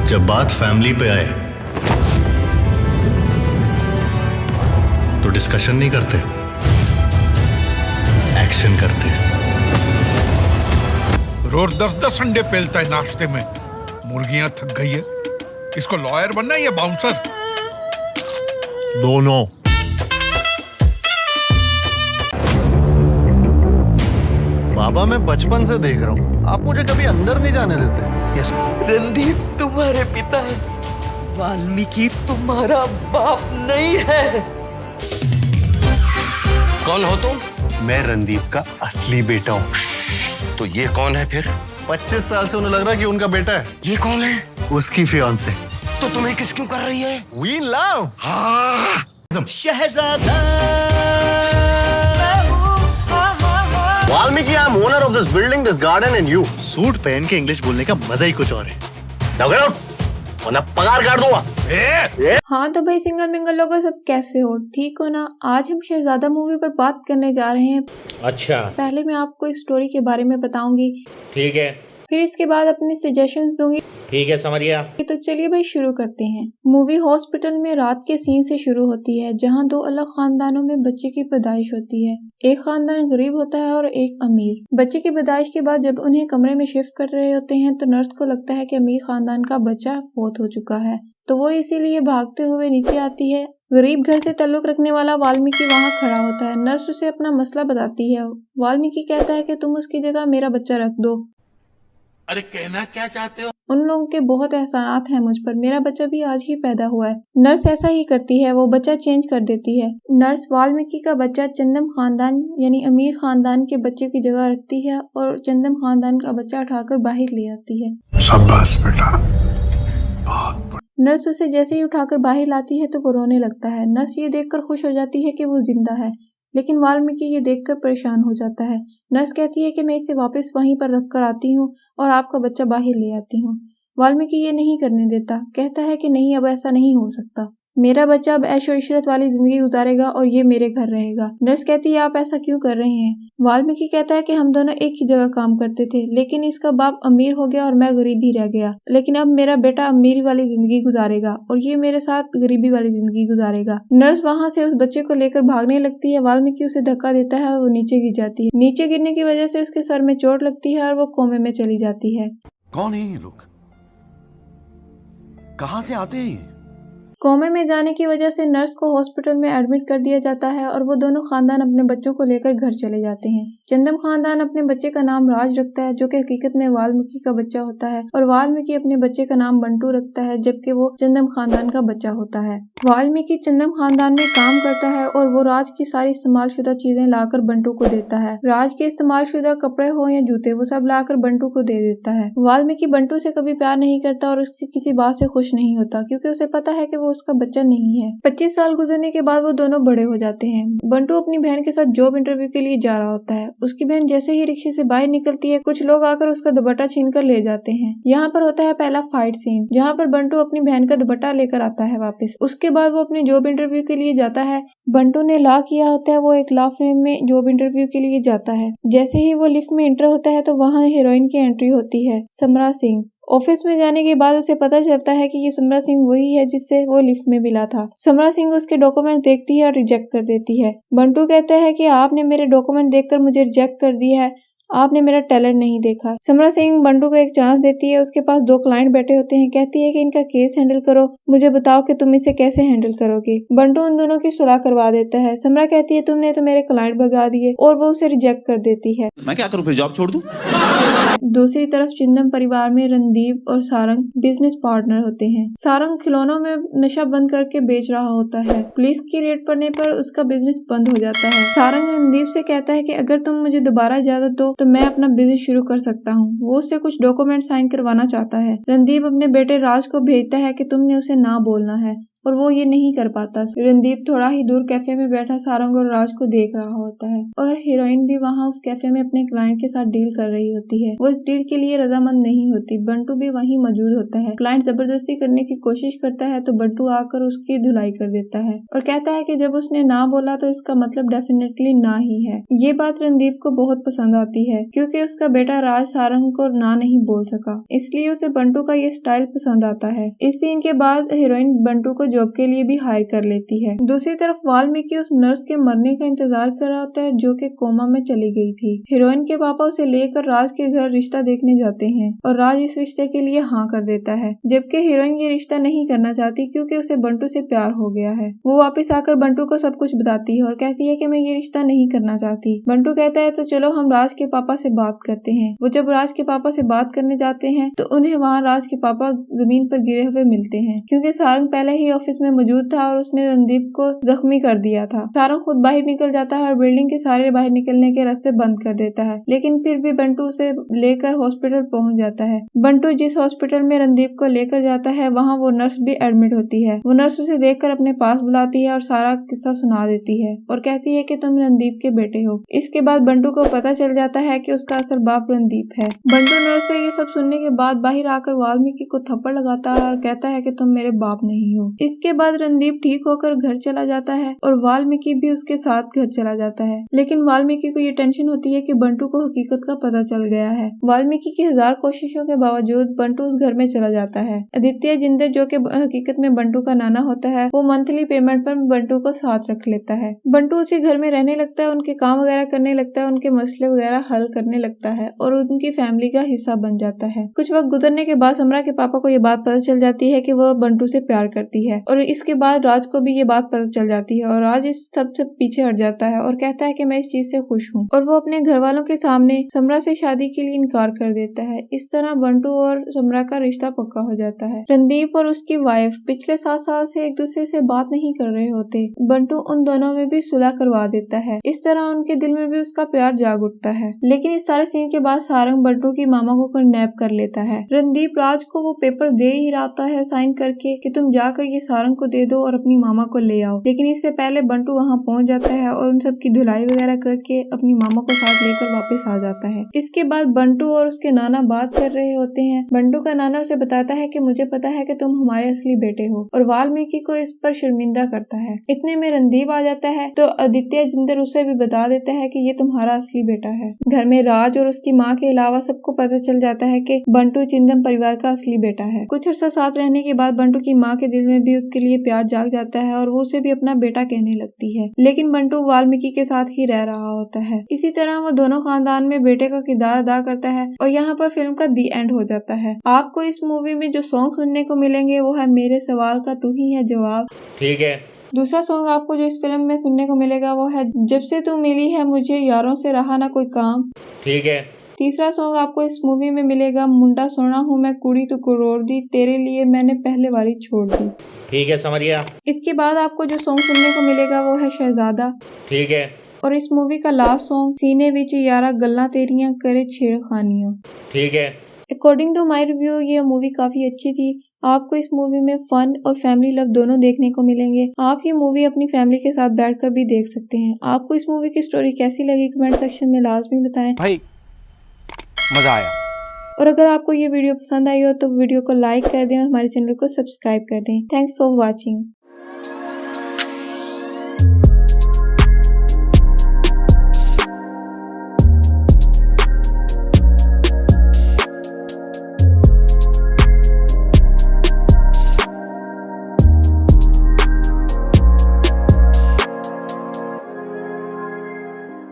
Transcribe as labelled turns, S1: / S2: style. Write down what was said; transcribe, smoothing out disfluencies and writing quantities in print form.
S1: जब बात फैमिली पे आए तो डिस्कशन नहीं करते, एक्शन करते हैं।
S2: रोज 10-10 अंडे पेलता है नाश्ते में। मुर्गियां थक गई है। इसको लॉयर बनना है या बाउंसर?
S1: दोनों। बाबा मैं बचपन से देख रहा हूँ, आप मुझे कभी अंदर नहीं जाने देते।
S3: रणदीप तुम्हारे पिता है, वाल्मीकि तुम्हारा बाप नहीं है।
S4: कौन हो तुम?
S1: मैं रणदीप का असली बेटा हूँ।
S4: तो ये कौन है फिर?
S1: 25 साल से उन्हें लग रहा है कि उनका बेटा है।
S4: ये कौन है?
S1: उसकी फियांसे।
S4: तो तुम्हें किस क्यों कर रही है?
S1: We love।
S4: हाँ।
S3: Shahzada
S1: Valmiki, I am owner of this building, this garden and you. Suit पहन के इंग्लिश बोलने का मजा ही कुछ और है। वरना पगार काट दूंगा।
S5: हाँ तो भाई सिंगल मिंगल लोगों सब कैसे हो, ठीक हो ना। आज हम शहजादा मूवी पर बात करने जा रहे हैं।
S6: अच्छा,
S5: पहले मैं आपको इस स्टोरी के बारे में बताऊंगी,
S6: ठीक है,
S5: फिर इसके बाद अपने सजेशंस दूंगी।
S6: ठीक है, समझ गया।
S5: तो चलिए भाई शुरू करते हैं। मूवी हॉस्पिटल में रात के सीन से शुरू होती है, जहां दो अलग खानदानों में बच्चे की पैदाइश होती है। एक खानदान गरीब होता है और एक अमीर। बच्चे की पैदाइश के बाद जब उन्हें कमरे में शिफ्ट कर रहे होते हैं तो नर्स को लगता है कि अमीर खानदान का बच्चा फौत हो चुका है, तो वो इसीलिए भागते हुए नीचे आती है। गरीब घर से ताल्लुक रखने वाला वाल्मीकि वहाँ खड़ा होता है। नर्स उसे अपना मसला बताती है। वाल्मीकि कहता है कि तुम उसकी जगह मेरा बच्चा रख दो।
S2: अरे कहना क्या चाहते हो?
S5: उन लोगों के बहुत एहसानात हैं मुझ पर, मेरा बच्चा भी आज ही पैदा हुआ है। नर्स ऐसा ही करती है, वो बच्चा चेंज कर देती है। नर्स वाल्मीकि का बच्चा चंदम खानदान यानी अमीर खानदान के बच्चे की जगह रखती है और चंदम खानदान का बच्चा उठाकर बाहर ले आती है।
S2: शाबाश बेटा।
S5: नर्स उसे जैसे ही उठाकर बाहर लाती है तो वो रोने लगता है। नर्स ये देखकर खुश हो जाती है कि वो जिंदा है, लेकिन वाल्मीकि ये देखकर परेशान हो जाता है। नर्स कहती है कि मैं इसे वापस वहीं पर रख कर आती हूँ और आपका बच्चा बाहर ले आती हूँ। वाल्मीकि ये नहीं करने देता, कहता है कि नहीं, अब ऐसा नहीं हो सकता। मेरा बच्चा अब ऐशो इशरत वाली जिंदगी गुजारेगा और ये मेरे घर रहेगा। नर्स कहती है आप ऐसा क्यों कर रहे हैं? वाल्मीकि कहता है कि हम दोनों एक ही जगह काम करते थे, लेकिन इसका बाप अमीर हो गया और मैं गरीब ही रह गया। लेकिन अब मेरा बेटा अमीर वाली जिंदगी गुजारेगा और ये मेरे साथ गरीबी वाली जिंदगी गुजारेगा। नर्स वहाँ से उस बच्चे को लेकर भागने लगती है। वाल्मीकि उसे धक्का देता है और वो नीचे गिर जाती है। नीचे गिरने की वजह से उसके सर में चोट लगती है और वो कोमे में चली जाती है।
S7: कौन है ये लोग? कहाँ से आते हैं?
S5: कोमे में जाने की वजह से नर्स को हॉस्पिटल में एडमिट कर दिया जाता है और वो दोनों खानदान अपने बच्चों को लेकर घर चले जाते हैं। चंदम खानदान अपने बच्चे का नाम राज रखता है, जो कि हकीकत में वाल्मीकि का बच्चा होता है, और वाल्मीकि अपने बच्चे का नाम बंटू रखता है, जबकि वो चंदम खानदान का बच्चा होता है। वाल्मीकि चंदम खानदान में काम करता है और वो राज की सारी इस्तेमालशुदा चीजें लाकर बंटू को देता है। राज के इस्तेमालशुदा कपड़े हो या जूते, वो सब लाकर बंटू को दे देता है। वाल्मीकि बंटू से कभी प्यार नहीं करता और उसकी किसी बात से खुश नहीं होता, क्योंकि उसे पता है कि वो उसका बच्चा नहीं है। 25 साल गुजरने के बाद वो दोनों बड़े हो जाते हैं। बंटू अपनी बहन के साथ जॉब इंटरव्यू के लिए जा रहा होता है। उसकी बहन जैसे ही रिक्शे से बाहर निकलती है, कुछ लोग आकर उसका दुपट्टा छीन कर ले जाते हैं। यहाँ पर होता है पहला फाइट सीन, जहाँ पर बंटू अपनी बहन का दुपट्टा लेकर आता है वापस। उसके बाद वो अपने जॉब इंटरव्यू के लिए जाता है। बंटू ने लॉ किया होता है, वो एक लॉ फर्म में जॉब इंटरव्यू के लिए जाता है। जैसे ही वो लिफ्ट में एंटर होता है तो वहाँ हीरोइन की एंट्री होती है, समरा सिंह। ऑफिस में जाने के बाद उसे पता चलता है कि ये समरा सिंह वही है जिससे वो लिफ्ट में मिला था। समरा सिंह उसके डॉक्यूमेंट देखती है और रिजेक्ट कर देती है। बंटू कहता है कि आपने मेरे डॉक्यूमेंट देखकर मुझे रिजेक्ट कर दिया है, आपने मेरा टैलेंट नहीं देखा। समरा सिंह बंटू को एक चांस देती है। उसके पास 2 क्लाइंट बैठे होते हैं। कहती है कि इनका केस हैंडल करो, मुझे बताओ कि तुम इसे कैसे हैंडल करोगे। बंटू उन दोनों की सुलह करवा देता है। समरा कहती है तुमने तो मेरे क्लाइंट भगा दिए, और वो उसे रिजेक्ट कर देती है।
S7: मैं क्या करूं, फिर जॉब छोड़ दूं?
S5: दूसरी तरफ चिंदम परिवार में रणदीप और सारंग बिजनेस पार्टनर होते हैं। सारंग खिलौनों में नशा बंद करके बेच रहा होता है। पुलिस की रेड पड़ने पर उसका बिजनेस बंद हो जाता है। सारंग रणदीप से कहता है कि अगर तुम मुझे दोबारा इजाजत दो तो मैं अपना बिजनेस शुरू कर सकता हूँ। वो उससे कुछ डॉक्यूमेंट साइन करवाना चाहता है। रणदीप अपने बेटे राज को भेजता है कि तुमने उसे ना बोलना है। और वो ये नहीं कर पाता। रणदीप थोड़ा ही दूर कैफे में बैठा सारंग और राज को देख रहा होता है और हीरोइन भी वहाँ उस कैफे में अपने क्लाइंट के साथ डील कर रही होती है। वो इस डील के लिए रजामंद नहीं होती। बंटू भी वहीं मौजूद होता है। क्लाइंट जबरदस्ती करने की कोशिश करता है तो बंटू आकर उसकी धुलाई कर देता है और कहता है कि जब उसने ना बोला तो इसका मतलब डेफिनेटली ना ही है। ये बात रणदीप को बहुत पसंद आती है क्योंकि उसका बेटा राज सारंग को ना नहीं बोल सका, इसलिए उसे बंटू का ये स्टाइल पसंद आता है। इस सीन के बाद हीरोइन बंटू को जॉब के लिए भी हायर कर लेती है। दूसरी तरफ वाल्मीकि उस नर्स के मरने का इंतजार कर रहा होता है जो कि कोमा में चली गई थी। हीरोइन के पापा उसे लेकर राज के घर रिश्ता देखने जाते हैं और राज इस रिश्ते के लिए हाँ कर देता है, जबकि हीरोइन ये रिश्ता नहीं करना चाहती क्योंकि उसे बंटू से प्यार हो गया है। वो वापस आकर बंटू को सब कुछ बताती है और कहती है कि मैं ये रिश्ता नहीं करना चाहती। बंटू कहता है तो चलो हम राज के पापा से बात करते हैं। वो जब राज के पापा से बात करने जाते हैं तो उन्हें वहाँ राज के पापा जमीन पर गिरे हुए मिलते हैं क्योंकि सारंग पहले ही ऑफिस में मौजूद था और उसने रणदीप को जख्मी कर दिया था। सारंग खुद बाहर निकल जाता है और बिल्डिंग के सारे बाहर निकलने के रास्ते बंद कर देता है, लेकिन फिर भी बंटू उसे लेकर हॉस्पिटल पहुंच जाता है। बंटू जिस हॉस्पिटल में रणदीप को लेकर जाता है वहाँ वो नर्स भी एडमिट होती है। वो नर्स उसे देखकर अपने पास बुलाती है और सारा किस्सा सुना देती है और कहती है कि तुम रणदीप के बेटे हो। इसके बाद बंटू को पता चल जाता है कि उसका असल बाप रणदीप है। बंटू नर्स से ये सब सुनने के बाद बाहर आकर वाल्मीकि को थप्पड़ लगाता है और कहता है कि तुम मेरे बाप नहीं हो। इसके बाद रणदीप ठीक होकर घर चला जाता है और वाल्मीकि भी उसके साथ घर चला जाता है, लेकिन वाल्मीकि को ये टेंशन होती है कि बंटू को हकीकत का पता चल गया है। वाल्मीकि की 1000 कोशिशों के बावजूद बंटू उस घर में चला जाता है। आदित्य जिंदे जो कि हकीकत में बंटू का नाना होता है, वो मंथली पेमेंट पर बंटू को साथ रख लेता है। बंटू उसी घर में रहने लगता है, उनके काम वगैरह करने लगता है, उनके मसले वगैरह हल करने लगता है और उनकी फैमिली का हिस्सा बन जाता है। कुछ वक्त गुजरने के बाद समरा के पापा को ये बात पता चल जाती है कि वह बंटू से प्यार करती है और इसके बाद राज को भी ये बात पता चल जाती है और राज इस सब से पीछे हट जाता है और कहता है कि मैं इस चीज से खुश हूँ और वो अपने घर वालों के सामने समरा से शादी के लिए इनकार कर देता है। इस तरह बंटू और समरा का रिश्ता पक्का हो जाता है। रणदीप और उसकी वाइफ पिछले 7 साल से एक दूसरे से बात नहीं कर रहे होते। बंटू उन दोनों में भी सुलह करवा देता है। इस तरह उनके दिल में भी उसका प्यार जाग उठता है। लेकिन इस सारे सीन के बाद सारंग बंटू की मामा को किडनैप कर लेता है। रणदीप राज को वो पेपर दे ही रहता है साइन करके कि तुम जाकर ये सारंग को दे दो और अपनी मामा को ले आओ, लेकिन इससे पहले बंटू वहाँ पहुँच जाता है और उन सब की धुलाई वगैरह करके अपनी मामा को साथ लेकर वापस आ जाता है। इसके बाद बंटू और उसके नाना बात कर रहे होते हैं। बंटू का नाना उसे बताता है कि मुझे पता है कि तुम हमारे असली बेटे हो और वाल्मीकि को इस पर शर्मिंदा करता है। इतने में रणदीप आ जाता है तो आदित्य जिंदर उसे भी बता देता है कि ये तुम्हारा असली बेटा है। घर में राज और उसकी माँ के अलावा सबको पता चल जाता है कि बंटू चिंदम परिवार का असली बेटा है। कुछ अर्सा साथ रहने के बाद बंटू की माँ के दिल में भी उसके लिए प्यार जाग जाता है और वो उसे भी अपना बेटा कहने लगती है, लेकिन बंटू वाल्मीकि के साथ ही रह रहा होता है। इसी तरह वो दोनों खानदान में बेटे का किरदार अदा करता है और यहाँ पर फिल्म का दी एंड हो जाता है। आपको इस मूवी में जो सॉन्ग सुनने को मिलेंगे वो है मेरे सवाल का तू ही है जवाब।
S6: ठीक है।
S5: दूसरा सॉन्ग आपको जो इस फिल्म में सुनने को मिलेगा वो है जब से तू मिली है मुझे यारों से रहा ना कोई काम।
S6: ठीक है।
S5: तीसरा सॉन्ग आपको इस मूवी में मिलेगा मुंडा सोना हूँ मैं कुड़ी तू करोड़ दी तेरे लिए मैंने पहले वाली छोड़ दी।
S6: ठीक है समरिया।
S5: इसके बाद आपको जो सॉन्ग सुनने को मिलेगा वो है शहजादा।
S6: ठीक है।
S5: और इस मूवी का लास्ट सॉन्ग सीने विच यारा गल्ला तेरियां करे छेड़खानियां।
S6: ठीक है।
S5: अकॉर्डिंग टू माई रिव्यू ये मूवी काफी अच्छी थी। आपको इस मूवी में फन और फैमिली लव दोनों देखने को मिलेंगे। आप ये मूवी अपनी फैमिली के साथ बैठकर भी देख सकते हैं। आपको इस मूवी की स्टोरी कैसी लगी कमेंट सेक्शन में लाजमी बताएं।
S4: भाई मजा आया।
S5: और अगर आपको ये वीडियो पसंद आई हो तो वीडियो को लाइक कर दें और हमारे चैनल को सब्सक्राइब कर दें। Thanks for watching.